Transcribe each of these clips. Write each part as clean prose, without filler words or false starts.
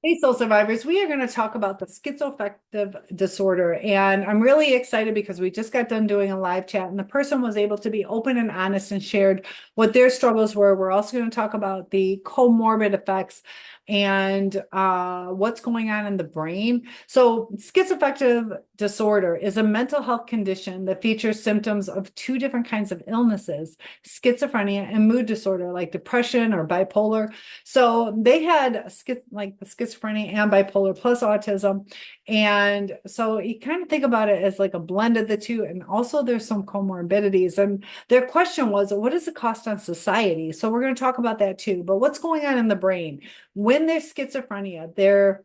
Hey, soul survivors, we are going to talk about the schizoaffective disorder. And I'm really excited because we just got done doing a live chat and the person was able to be open and honest and shared what their struggles were. We're also going to talk about the comorbid effects and what's going on in the brain. So, schizoaffective disorder is a mental health condition that features symptoms of two different kinds of illnesses, schizophrenia and mood disorder, like depression or bipolar. So they had like the schizophrenia and bipolar plus autism. And so you kind of think about it as like a blend of the two. And also there's some comorbidities. And their question was, what is the cost on society? So we're going to talk about that too. But what's going on in the brain? When there's schizophrenia, they're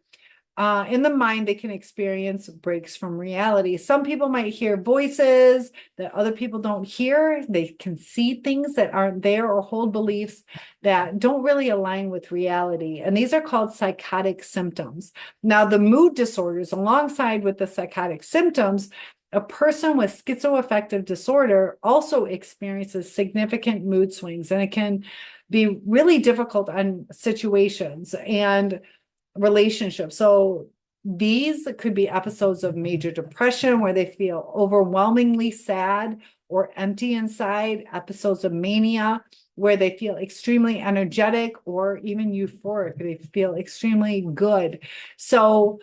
in the mind, they can experience breaks from reality. Some people might hear voices that other people don't hear. They can see things that aren't there or hold beliefs that don't really align with reality. And these are called psychotic symptoms. Now, the mood disorders, alongside with the psychotic symptoms, a person with schizoaffective disorder also experiences significant mood swings, and it can be really difficult on situations and relationships. So these could be episodes of major depression where they feel overwhelmingly sad or empty inside, episodes of mania where they feel extremely energetic or even euphoric. They feel extremely good. So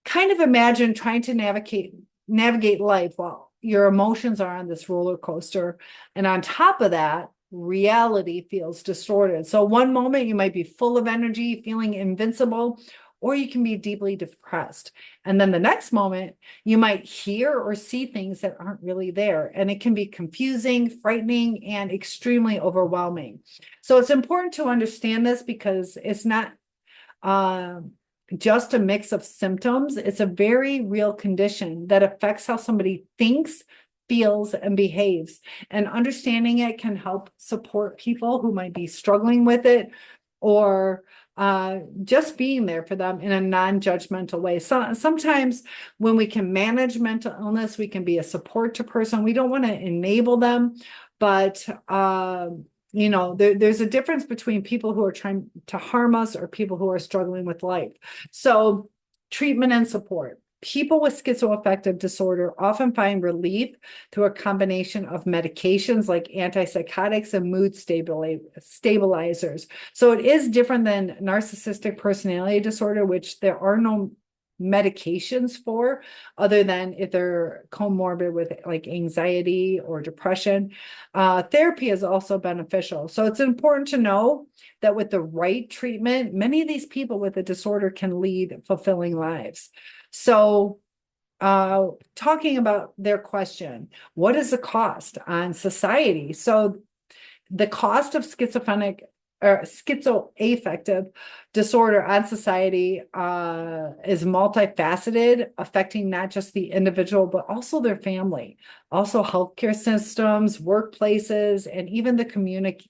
kind of imagine trying to navigate life while your emotions are on this roller coaster. And on top of that, reality feels distorted. So one moment you might be full of energy, feeling invincible, or you can be deeply depressed. And then the next moment, you might hear or see things that aren't really there. And it can be confusing, frightening, and extremely overwhelming. So it's important to understand this because it's not uh, just a mix of symptoms. It's a very real condition that affects how somebody thinks, feels, and behaves. And understanding it can help support people who might be struggling with it or just being there for them in a non-judgmental way. So sometimes when we can manage mental illness, we can be a support to person. We don't want to enable them, but there's a difference between people who are trying to harm us or people who are struggling with life. So treatment and support. People with schizoaffective disorder often find relief through a combination of medications like antipsychotics and mood stabilizers. So it is different than narcissistic personality disorder, which there are no medications for other than if they're comorbid with like anxiety or depression. Therapy is also beneficial. So it's important to know that with the right treatment, many of these people with the disorder can lead fulfilling lives. So talking about their question, what is the cost on society? So the cost of schizophrenic or schizoaffective disorder on society is multifaceted, affecting not just the individual, but also their family, also healthcare systems, workplaces, and even the community.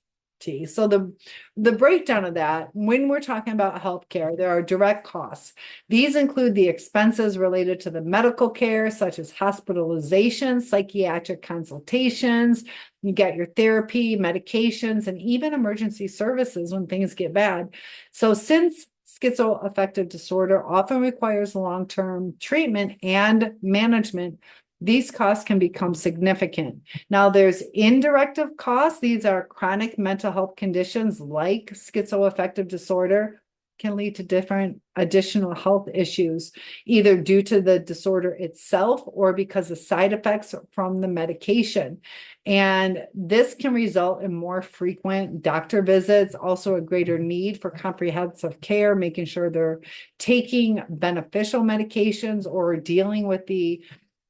So the breakdown of that, when we're talking about healthcare, there are direct costs. These include the expenses related to the medical care, such as hospitalization, psychiatric consultations, you get your therapy, medications, and even emergency services when things get bad. So since schizoaffective disorder often requires long-term treatment and management, these costs can become significant. Now, there's indirect costs. These are chronic mental health conditions like schizoaffective disorder can lead to different additional health issues, either due to the disorder itself or because of side effects from the medication. And this can result in more frequent doctor visits, also a greater need for comprehensive care, making sure they're taking beneficial medications or dealing with the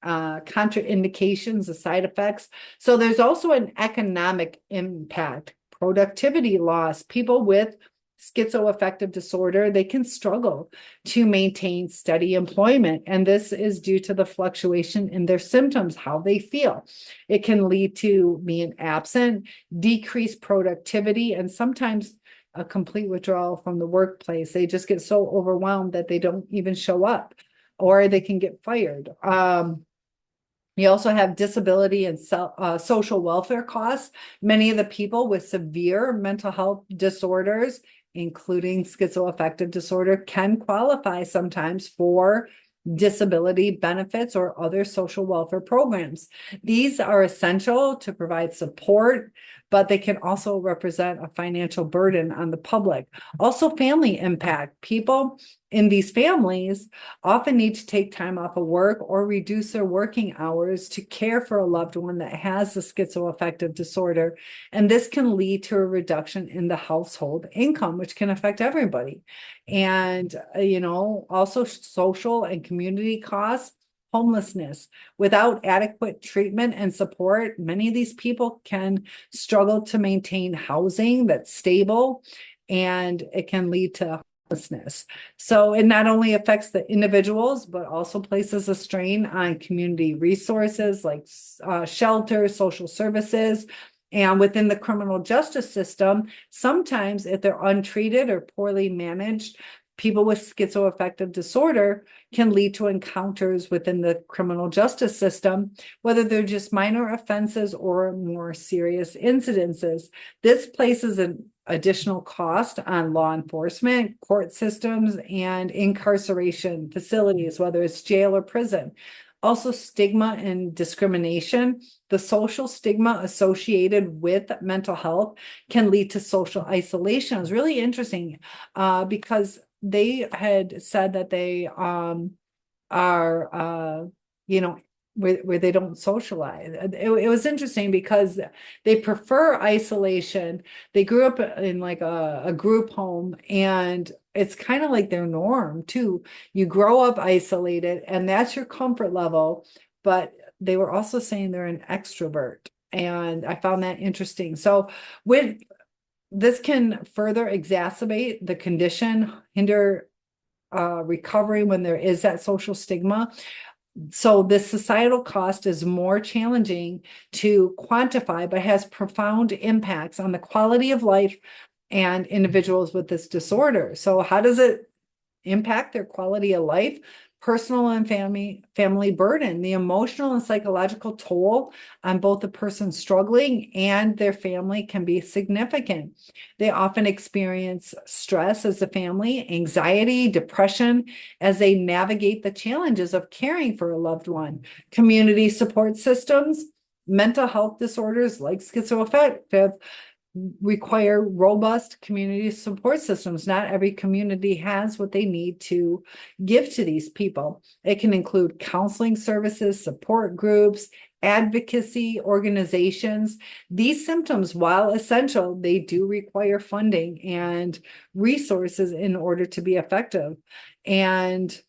contraindications, the side effects. So there's also an economic impact, productivity loss. People with schizoaffective disorder, they can struggle to maintain steady employment. And this is due to the fluctuation in their symptoms, how they feel. It can lead to being absent, decreased productivity, and sometimes a complete withdrawal from the workplace. They just get so overwhelmed that they don't even show up or they can get fired. You also have disability and social welfare costs. Many of the people with severe mental health disorders including schizoaffective disorder, can qualify sometimes for disability benefits or other social welfare programs. These are essential to provide support, but they can also represent a financial burden on the public. Also, family impact. People in these families often need to take time off of work or reduce their working hours to care for a loved one that has the schizoaffective disorder. And this can lead to a reduction in the household income, which can affect everybody. And, also social and community costs. Homelessness. Without adequate treatment and support, many of these people can struggle to maintain housing that's stable, and it can lead to homelessness. So it not only affects the individuals, but also places a strain on community resources like shelter, social services. And within the criminal justice system, sometimes if they're untreated or poorly managed, people with schizoaffective disorder can lead to encounters within the criminal justice system, whether they're just minor offenses or more serious incidences. This places an additional cost on law enforcement, court systems, and incarceration facilities, whether it's jail or prison. Also, stigma and discrimination. The social stigma associated with mental health can lead to social isolation. It was really interesting because they had said that they are where they don't socialize. It was interesting because they prefer isolation. They grew up in like a group home, and it's kind of like their norm too. You grow up isolated and that's your comfort level, but they were also saying they're an extrovert, and I found that interesting. So with this can further exacerbate the condition, hinder recovery when there is that social stigma. So this societal cost is more challenging to quantify, but has profound impacts on the quality of life and individuals with this disorder. So how does it impact their quality of life? Personal and family burden, the emotional and psychological toll on both the person struggling and their family can be significant. They often experience stress as a family, anxiety, depression as they navigate the challenges of caring for a loved one. Community support systems, mental health disorders like schizoaffective require robust community support systems. Not every community has what they need to give to these people. It can include counseling services, support groups, advocacy organizations. These symptoms, while essential, they do require funding and resources in order to be effective. And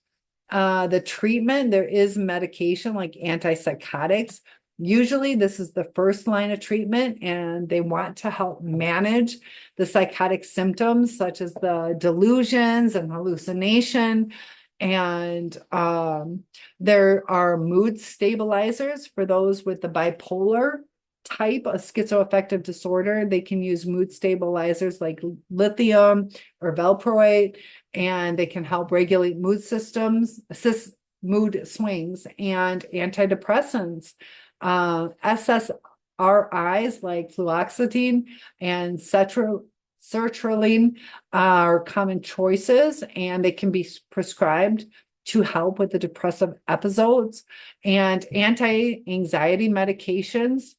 the treatment, there is medication like antipsychotics. Usually this is the first line of treatment, and they want to help manage the psychotic symptoms such as the delusions and hallucination. And there are mood stabilizers for those with the bipolar type of schizoaffective disorder. They can use mood stabilizers like lithium or valproate, and they can help regulate mood systems, assist mood swings. And antidepressants, SSRIs like fluoxetine and sertraline are common choices, and they can be prescribed to help with the depressive episodes. And anti-anxiety medications,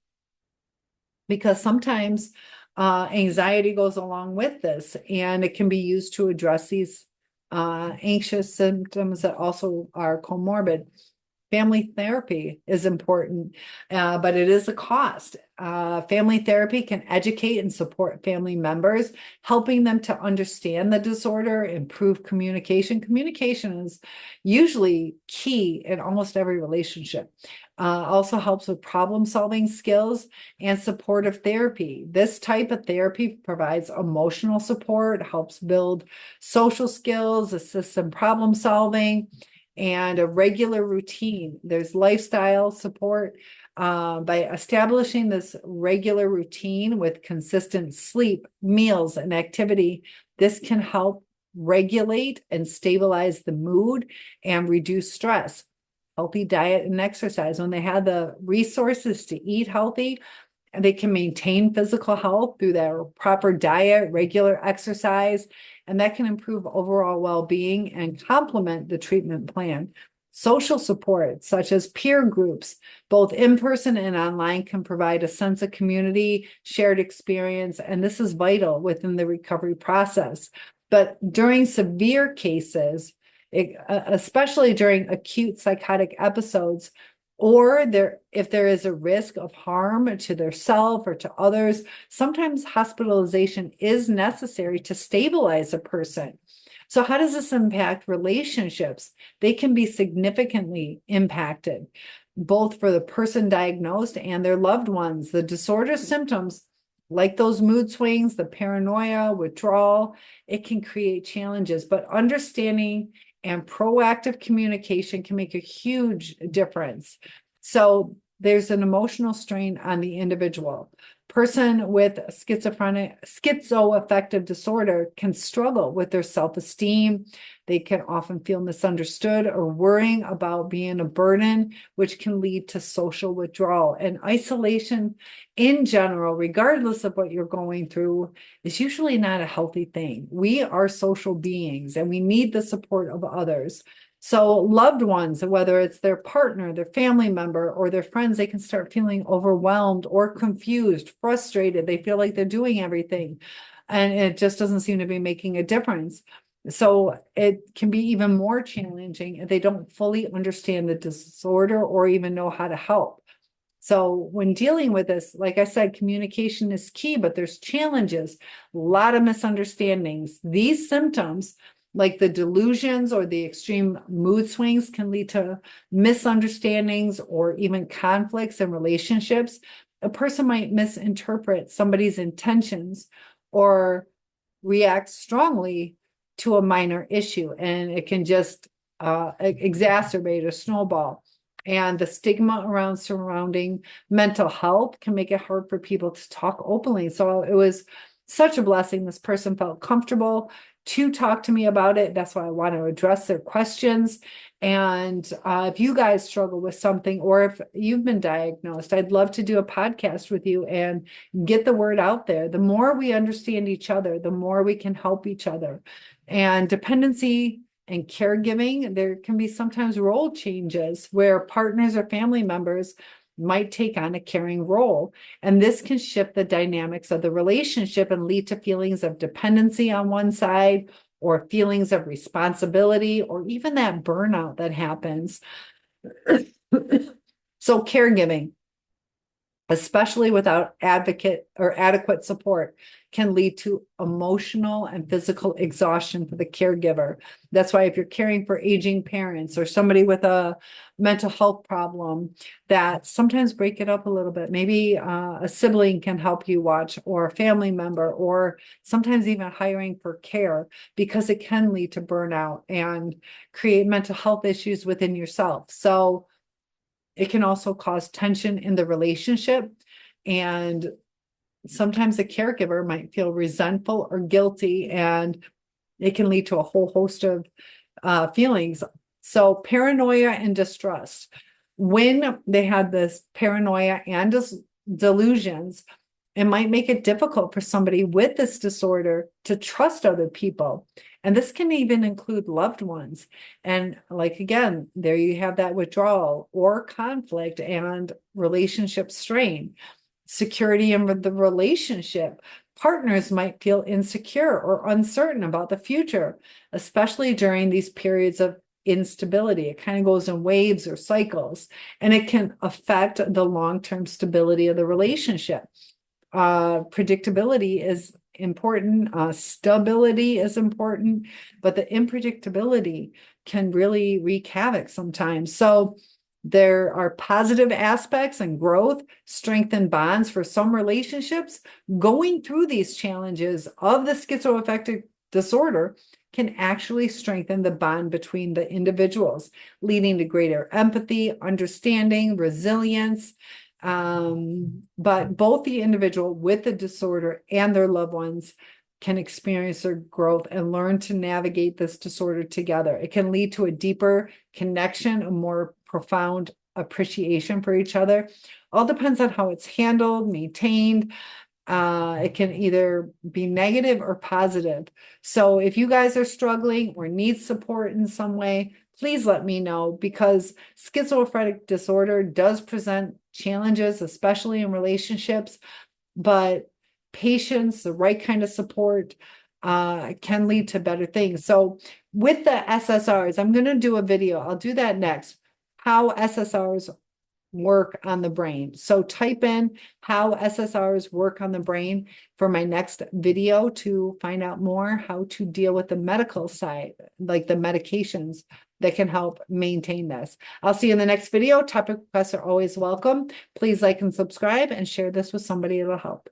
because sometimes anxiety goes along with this, and it can be used to address these anxious symptoms that also are comorbid. Family therapy is important, but it is a cost. Family therapy can educate and support family members, helping them to understand the disorder, improve communication. Communication is usually key in almost every relationship. Also helps with problem-solving skills and supportive therapy. This type of therapy provides emotional support, helps build social skills, assists in problem-solving, and a regular routine. There's lifestyle support. By establishing this regular routine with consistent sleep, meals, and activity, this can help regulate and stabilize the mood and reduce stress. Healthy diet and exercise. When they have the resources to eat healthy, and they can maintain physical health through their proper diet, regular exercise, and that can improve overall well-being and complement the treatment plan. Social support, such as peer groups, both in person and online, can provide a sense of community, shared experience, and this is vital within the recovery process. But during severe cases, especially during acute psychotic episodes, or if there is a risk of harm to their self or to others, sometimes hospitalization is necessary to stabilize a person. So how does this impact relationships? They can be significantly impacted, both for the person diagnosed and their loved ones. The disorder symptoms, like those mood swings, the paranoia, withdrawal, it can create challenges, but understanding and proactive communication can make a huge difference. So there's an emotional strain on the individual. Person with schizoaffective disorder can struggle with their self-esteem. They can often feel misunderstood or worrying about being a burden, which can lead to social withdrawal. And isolation in general, regardless of what you're going through, is usually not a healthy thing. We are social beings and we need the support of others. So loved ones, whether it's their partner, their family member, or their friends, they can start feeling overwhelmed or confused, frustrated. They feel like they're doing everything, and it just doesn't seem to be making a difference. So it can be even more challenging if they don't fully understand the disorder or even know how to help. So when dealing with this, like I said, communication is key, but there's challenges, a lot of misunderstandings. These symptoms, like the delusions or the extreme mood swings, can lead to misunderstandings or even conflicts in relationships. A person might misinterpret somebody's intentions or react strongly to a minor issue, and it can just exacerbate or snowball. And the stigma around surrounding mental health can make it hard for people to talk openly. So it was such a blessing. This person felt comfortable to talk to me about it. That's why I want to address their questions. And if you guys struggle with something, or if you've been diagnosed, I'd love to do a podcast with you and get the word out there. The more we understand each other, the more we can help each other. And dependency and caregiving, there can be sometimes role changes where partners or family members might take on a caring role. And this can shift the dynamics of the relationship and lead to feelings of dependency on one side, or feelings of responsibility, or even that burnout that happens. So caregiving, especially without advocate or adequate support, can lead to emotional and physical exhaustion for the caregiver. That's why if you're caring for aging parents or somebody with a mental health problem, that sometimes break it up a little bit. Maybe a sibling can help you watch, or a family member, or sometimes even hiring for care, because it can lead to burnout and create mental health issues within yourself. So it can also cause tension in the relationship, and sometimes the caregiver might feel resentful or guilty, and it can lead to a whole host of feelings. So paranoia and distrust. When they had this paranoia and delusions, it might make it difficult for somebody with this disorder to trust other people. And this can even include loved ones. And like, again, there you have that withdrawal or conflict and relationship strain. Security in the relationship. Partners might feel insecure or uncertain about the future, especially during these periods of instability. It kind of goes in waves or cycles, and it can affect the long-term stability of the relationship. Predictability is important. Stability is important, but the unpredictability can really wreak havoc sometimes. So there are positive aspects and growth, strengthen bonds for some relationships. Going through these challenges of the schizoaffective disorder can actually strengthen the bond between the individuals, leading to greater empathy, understanding, resilience. But both the individual with the disorder and their loved ones can experience their growth and learn to navigate this disorder together. It can lead to a deeper connection, a more profound appreciation for each other, All depends on how it's handled, maintained. It can either be negative or positive. So if you guys are struggling or need support in some way, please let me know, because schizophrenic disorder does present challenges, especially in relationships, but patience, the right kind of support, can lead to better things. So with the SSRs, I'm going to do a video. I'll do that next. How SSRs work on the brain. So type in how SSRs work on the brain for my next video to find out more how to deal with the medical side, like the medications that can help maintain this. I'll see you in the next video. Topic requests are always welcome. Please like and subscribe and share this with somebody that'll help.